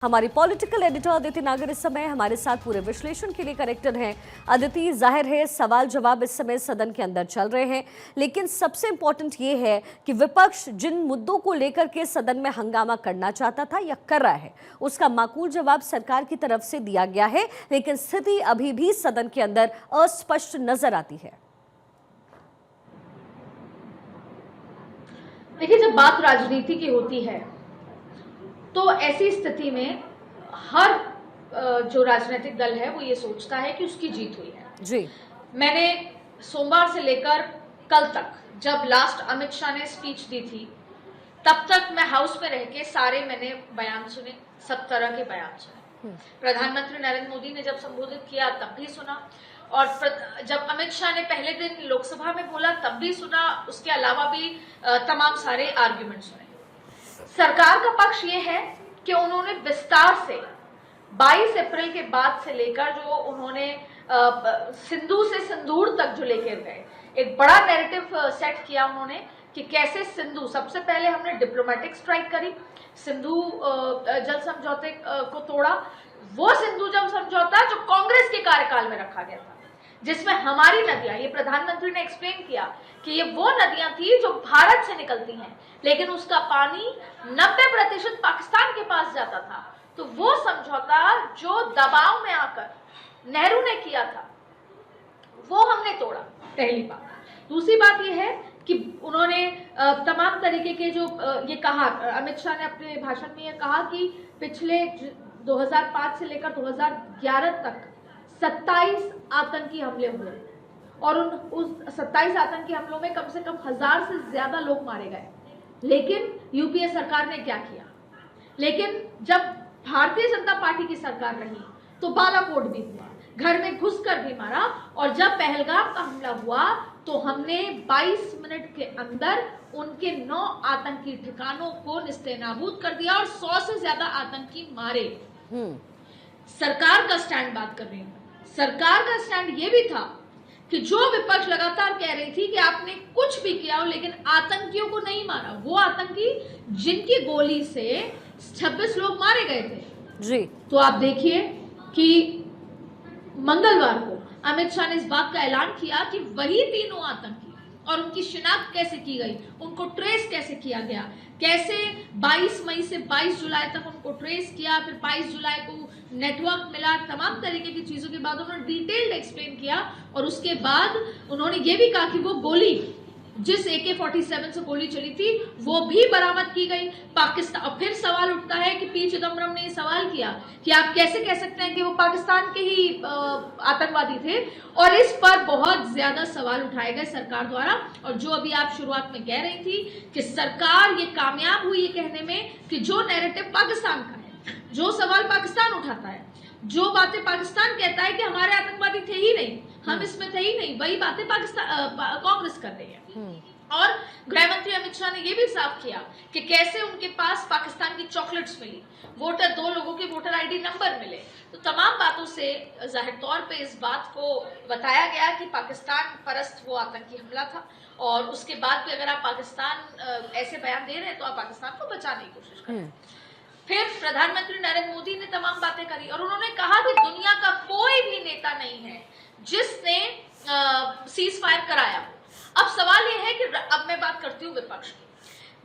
हमारी political editor Aditi नागर इस समय हमारे साथ पूरे विश्लेषण के लिए कनेक्टेड हैं। अदिति, जाहिर है सवाल जवाब इस समय सदन के अंदर चल रहे हैं, लेकिन सबसे इंपॉर्टेंट ये है कि विपक्ष जिन मुद्दों को लेकर के सदन में हंगामा करना चाहता था या कर रहा है, उसका माकूल जवाब सरकार की तरफ से दिया गया है, लेकिन स्थिति अभी भी सदन के अंदर अस्पष्ट नजर आती है। देखिए, जब बात राजनीति की होती है तो ऐसी स्थिति में हर जो राजनीतिक दल है वो ये सोचता है कि उसकी जीत हुई है। जी, मैंने सोमवार से लेकर कल तक जब लास्ट अमित शाह ने स्पीच दी थी तब तक मैं हाउस में रह के सारे मैंने बयान सुने, सब तरह के बयान सुने। प्रधानमंत्री नरेंद्र मोदी ने जब संबोधित किया तब भी सुना, और जब अमित शाह ने पहले दिन लोकसभा में बोला तब भी सुना। उसके अलावा भी तमाम सारे आर्ग्यूमेंट सुने। सरकार का पक्ष ये है कि उन्होंने विस्तार से 22 अप्रैल के बाद से लेकर जो उन्होंने सिंधु से सिंदूर तक जो लेकर गए, एक बड़ा नैरेटिव सेट किया उन्होंने कि कैसे सिंधु, सबसे पहले हमने डिप्लोमेटिक स्ट्राइक करी, सिंधु जल समझौते को तोड़ा। वो सिंधु जल समझौता जो कांग्रेस के कार्यकाल में रखा गया था, जिसमें हमारी नदियां, ये प्रधानमंत्री ने एक्सप्लेन किया कि ये वो नदियां थी जो भारत से निकलती हैं, लेकिन उसका पानी 90% पाकिस्तान के पास जाता था। तो वो समझौता जो दबाव में आकर नेहरू ने किया था वो हमने तोड़ा, पहली बात। दूसरी बात ये है कि उन्होंने तमाम तरीके के जो ये कहा, अमित शाह ने अपने भाषण में ये कहा कि पिछले 2005 से लेकर 2011 तक 27 आतंकी हमले हुए, और उस 27 आतंकी हमलों में कम से कम 1000 से ज्यादा लोग मारे गए। लेकिन यूपीए सरकार ने क्या किया? लेकिन जब भारतीय जनता पार्टी की सरकार रही तो बालाकोट भी हुआ, घर में घुसकर भी मारा, और जब पहलगाम का हमला हुआ तो हमने 22 मिनट के अंदर उनके 9 आतंकी ठिकानों को निस्तेनाबूद कर दिया और 100 से ज्यादा आतंकी मारे। सरकार का स्टैंड बात कर रही हूं। सरकार का स्टैंड ये भी था कि जो विपक्ष लगातार कह रही थी कि आपने कुछ भी किया हो लेकिन आतंकियों को नहीं मारा, वो आतंकी जिनकी गोली से 26 लोग मारे गए थे जी। तो आप देखिए कि मंगलवार को अमित शाह ने इस बात का ऐलान किया कि वही तीनों आतंकी, और उनकी शिनाख्त कैसे की गई, उनको ट्रेस कैसे किया गया, कैसे 22 मई से 22 जुलाई तक उनको ट्रेस किया, फिर 22 जुलाई को नेटवर्क मिला, तमाम तरीके की चीजों के बाद उन्होंने डिटेल्ड एक्सप्लेन किया। और उसके बाद उन्होंने ये भी कहा कि वो गोली जिस AK-47 से गोली चली थी वो भी बरामद की गई पाकिस्तान। और फिर सवाल उठता है कि पी चिदम्बरम ने ये सवाल किया कि आप कैसे कह सकते हैं कि वो पाकिस्तान के ही आतंकवादी थे, और इस पर बहुत ज्यादा सवाल उठाए गए सरकार द्वारा। और जो अभी आप शुरुआत में कह रही थी कि सरकार ये कामयाब हुई ये कहने में कि जो नैरेटिव पाकिस्तान का है, जो सवाल पाकिस्तान उठाता है, जो बातें पाकिस्तान कहता है कि हमारे आतंकवादी थे ही नहीं, हम इसमें थे ही नहीं, वही बातें पाकिस्तान कांग्रेस कर रही है। और गृह मंत्री अमित शाह ने यह भी साफ किया कि कैसे उनके पास पाकिस्तान की चॉकलेट्स मिली, वोटर 2 लोगों के वोटर आईडी नंबर मिले। तो तमाम बातों से जाहिर तौर पे इस बात को बताया गया कि पाकिस्तान परस्त वो आतंकी हमला था। और उसके बाद भी अगर आप पाकिस्तान ऐसे बयान दे रहे हैं तो आप पाकिस्तान को बचाने की कोशिश करें। फिर प्रधानमंत्री नरेंद्र मोदी ने तमाम बातें करी और उन्होंने कहा कि दुनिया का कोई भी नेता नहीं है जिसने सीज फायर कराया। अब सवाल यह है कि अब मैं बात करती हूँ विपक्ष की।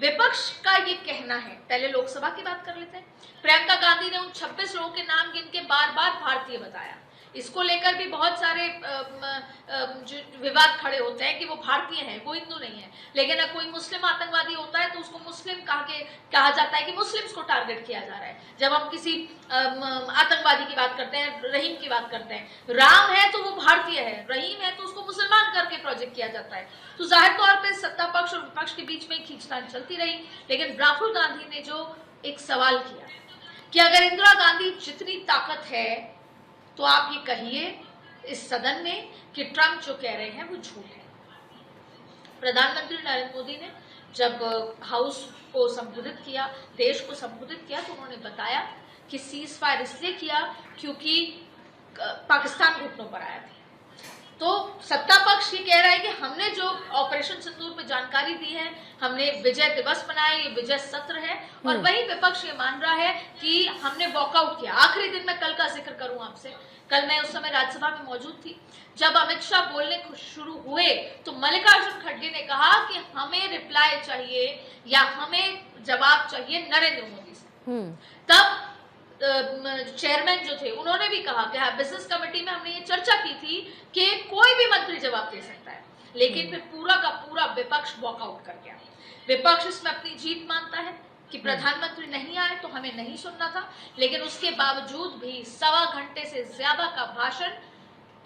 विपक्ष का ये कहना है, पहले लोकसभा की बात कर लेते हैं। प्रियंका गांधी ने उन 26 लोगों के नाम गिन के बार बार भारतीय बताया। इसको लेकर भी बहुत सारे विवाद खड़े होते हैं कि वो भारतीय हैं, वो हिंदू नहीं है। लेकिन अगर कोई मुस्लिम आतंकवादी होता है तो उसको मुस्लिम कहा जाता है कि मुस्लिम्स को टारगेट किया जा रहा है। जब हम किसी आतंकवादी की बात करते हैं, रहीम की बात करते हैं, राम है तो वो भारतीय है, रहीम है तो उसको मुसलमान करके प्रोजेक्ट किया जाता है। तो जाहिर तौर पर सत्ता पक्ष और विपक्ष के बीच में खींचतान चलती रही। लेकिन राहुल गांधी ने जो एक सवाल किया कि अगर इंदिरा गांधी जितनी ताकत है तो आप ये कहिए इस सदन में कि ट्रंप जो कह रहे हैं वो झूठ है। प्रधानमंत्री नरेंद्र मोदी ने जब हाउस को संबोधित किया, देश को संबोधित किया, तो उन्होंने बताया कि सीज फायर इसलिए किया क्योंकि पाकिस्तान घुटनों पर आया था। तो सत्ता पक्ष ये कह रहा है कि हमने जो ऑपरेशन सिंदूर पे जानकारी दी है, हमने विजय दिवस मनाया, ये विजय सत्र है, और वही विपक्ष ये मान रहा है कि हमने वॉकआउट किया। आखिरी दिन मैं कल का जिक्र करूं आपसे, कल मैं उस समय राज्यसभा में मौजूद थी, जब अमित शाह बोलने शुरू हुए तो मल्लिकार्जुन खड़गे ने कहा कि हमें रिप्लाई चाहिए या हमें जवाब चाहिए नरेंद्र मोदी से। तब चेयरमैन जो थे उन्होंने भी कहा कि हाँ, बिजनेस कमेटी में हमने ये चर्चा की थी कि कोई भी मंत्री जवाब दे सकता है, लेकिन फिर पूरा का पूरा विपक्ष वॉकआउट कर गया। विपक्ष इसमें अपनी जीत मानता है कि प्रधानमंत्री नहीं आए तो हमें नहीं सुनना था, लेकिन उसके बावजूद भी 1.25 घंटे से ज्यादा का भाषण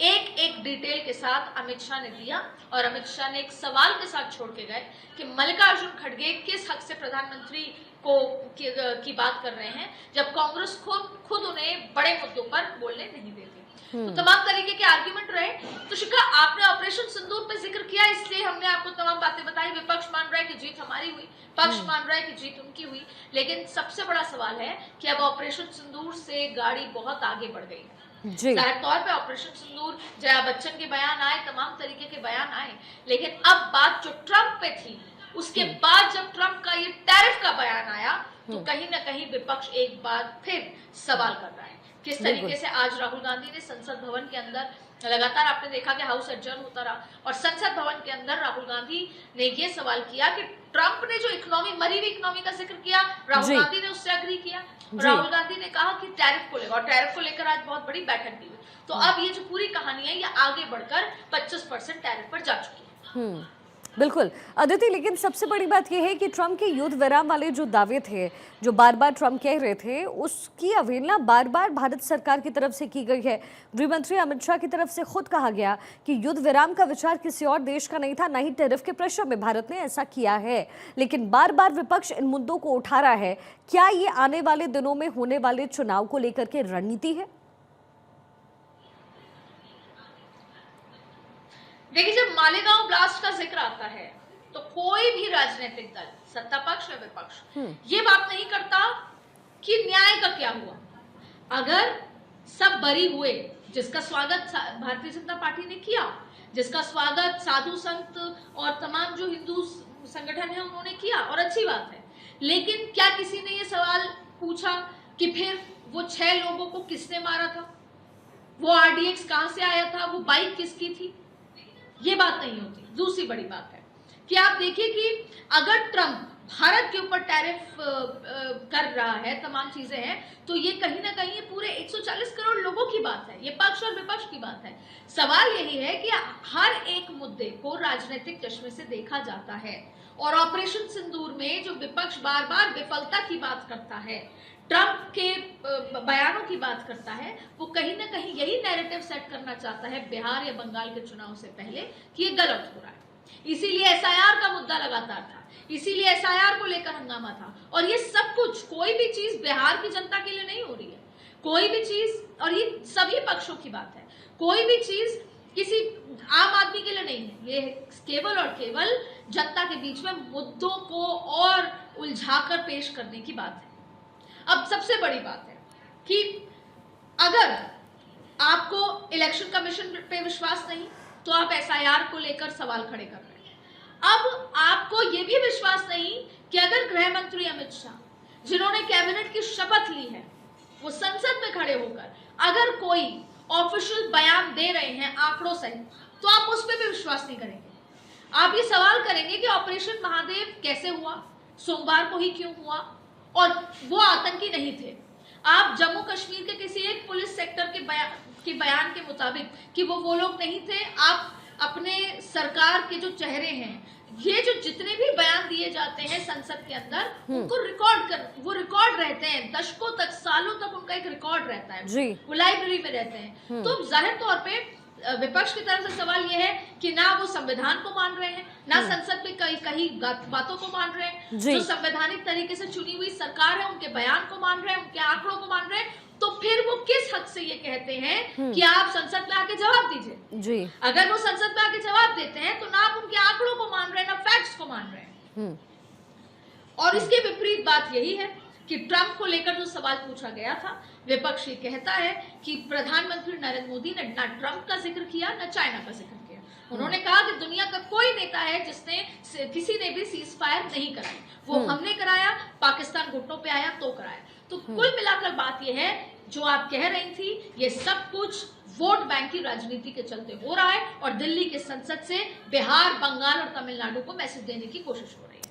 एक एक डिटेल के साथ अमित शाह ने दिया, और अमित शाह ने एक सवाल के साथ छोड़ के गए कि मल्लिकार्जुन खड़गे किस हक से प्रधानमंत्री की बात कर रहे हैं, जब कांग्रेस खुद उन्हें बड़े मुद्दों पर बोलने नहीं देती। तो तमाम तरीके के आर्ग्यूमेंट रहे। तो शिखा, आपने ऑपरेशन सिंदूर पे जिक्र किया, इसलिए हमने आपको तमाम बातें बताई। विपक्ष मान रहा है कि जीत हमारी हुई, पक्ष मान रहा है कि जीत उनकी हुई, लेकिन सबसे बड़ा सवाल है कि अब ऑपरेशन सिंदूर से गाड़ी बहुत आगे बढ़ गई है। जाहिर तौर पे ऑपरेशन सिंदूर, जया बच्चन के बयान आए, तमाम तरीके के बयान आए, लेकिन अब बात जो ट्रंप पे थी, उसके बाद जब ट्रंप का ये टैरिफ का बयान आया तो कहीं ना कहीं विपक्ष एक बार फिर सवाल कर रहा है। किस तरीके से आज राहुल गांधी ने संसद भवन के अंदर, लगातार आपने देखा कि हाउस एडजर्न होता रहा, और संसद भवन के अंदर राहुल गांधी ने ये सवाल किया कि ट्रंप ने जो इकोनॉमी, मरी हुई इकोनॉमी का जिक्र किया, राहुल गांधी ने उससे एग्री किया। राहुल गांधी ने कहा कि टैरिफ को लेकर, और टैरिफ को लेकर आज बहुत बड़ी बैठक भी हुई। तो अब ये जो पूरी कहानी है, ये आगे बढ़कर 25% टैरिफ पर जा चुकी है। बिल्कुल अदिति, लेकिन सबसे बड़ी बात यह है कि ट्रंप के युद्ध विराम वाले जो दावे थे, जो बार बार ट्रंप कह रहे थे, उसकी अवहेलना बार बार भारत सरकार की तरफ से की गई है। गृह मंत्री अमित शाह की तरफ से खुद कहा गया कि युद्ध विराम का विचार किसी और देश का नहीं था, न ही टैरिफ के प्रेशर में भारत ने ऐसा किया है। लेकिन बार बार विपक्ष इन मुद्दों को उठा रहा है। क्या ये आने वाले दिनों में होने वाले चुनाव को लेकर के रणनीति है? देखिए, जब मालेगांव ब्लास्ट का जिक्र आता है तो कोई भी राजनीतिक दल, सत्ता पक्ष या विपक्ष, ये बात नहीं करता कि न्याय का क्या हुआ। अगर सब बरी हुए, जिसका स्वागत भारतीय जनता पार्टी ने किया, जिसका स्वागत साधु संत और तमाम जो हिंदू संगठन है उन्होंने किया, और अच्छी बात है, लेकिन क्या किसी ने ये सवाल पूछा कि फिर वो 6 लोगों को किसने मारा था, वो RDX कहां से आया था, वो बाइक किसकी थी? ये बात नहीं होती। दूसरी बड़ी बात है कि आप देखिए कि अगर ट्रंप भारत के ऊपर टैरिफ कर रहा है, तमाम चीजें हैं, तो ये कहीं ना कहीं पूरे 140 करोड़ लोगों की बात है, ये पक्ष और विपक्ष की बात है। सवाल यही है कि हर एक मुद्दे को राजनीतिक चश्मे से देखा जाता है, और ऑपरेशन सिंदूर में जो विपक्ष बार बार विफलता की बात करता है, ट्रंप के बयानों की बात करता है, वो कहीं ना कहीं यही नैरेटिव सेट करना चाहता है बिहार या बंगाल के चुनाव से पहले कि ये गलत हो रहा है। इसीलिए SIR का मुद्दा लगातार था, इसीलिए SIR को लेकर हंगामा था, और ये सब कुछ, कोई भी चीज बिहार की जनता के लिए नहीं हो रही है, कोई भी चीज, और ये सभी पक्षों की बात है, कोई भी चीज किसी आम आदमी के लिए नहीं है, ये केवल और केवल जनता के बीच में मुद्दों को और उलझाकर पेश करने की बात है। अब सबसे बड़ी बात है कि अगर आपको इलेक्शन कमीशन पे विश्वास नहीं, तो आप SIR को लेकर सवाल खड़े कर रहे हैं। अब आपको यह भी विश्वास नहीं कि अगर गृह मंत्री अमित शाह, जिन्होंने कैबिनेट की शपथ ली है, वो संसद में खड़े होकर अगर कोई ऑफिशियल बयान दे रहे हैं आंकड़ों सहित, तो आप उस पर भी विश्वास नहीं करेंगे। आप ये सवाल करेंगे कि ऑपरेशन महादेव कैसे हुआ, सोमवार को ही क्यों हुआ, और वो आतंकी नहीं थे। आप जम्मू कश्मीर के किसी एक पुलिस सेक्टर के बयान के मुताबिक कि वो लोग नहीं थे, आप अपने सरकार के जो चेहरे हैं, ये जो जितने भी बयान दिए जाते हैं संसद के अंदर, उनको वो रिकॉर्ड रहते हैं, दशकों तक, सालों तक उनका एक रिकॉर्ड रहता है, वो लाइब्रेरी में रहते हैं। तो जाहिर तौर पे विपक्ष की तरफ से सवाल यह है कि ना वो संविधान को मान रहे हैं, ना संसद में कई बातों को मान रहे हैं, जो संवैधानिक तरीके से चुनी हुई सरकार है उनके बयान को मान रहे हैं, उनके आंकड़ों को मान रहे हैं, तो फिर वो किस हद से ये कहते हैं कि आप संसद में आके जवाब दीजिए। अगर वो संसद में आके जवाब देते हैं, तो ना आप उनके आंकड़ों को मान रहे हैं, ना फैक्ट्स को मान रहे हैं। और इसके विपरीत बात यही है कि ट्रंप को लेकर जो सवाल पूछा गया था, विपक्ष ये कहता है कि प्रधानमंत्री नरेंद्र मोदी ने ना ट्रंप का जिक्र किया ना चाइना का जिक्र किया। उन्होंने कहा कि दुनिया का कोई नेता है जिसने किसी ने भी सीज फायर नहीं कराई, वो हमने कराया, पाकिस्तान घुटनों पे आया तो कराया। तो कुल मिलाकर बात यह है, जो आप कह रही थी, ये सब कुछ वोट बैंक की राजनीति के चलते हो रहा है और दिल्ली के संसद से बिहार, बंगाल और तमिलनाडु को मैसेज देने की कोशिश हो रही है।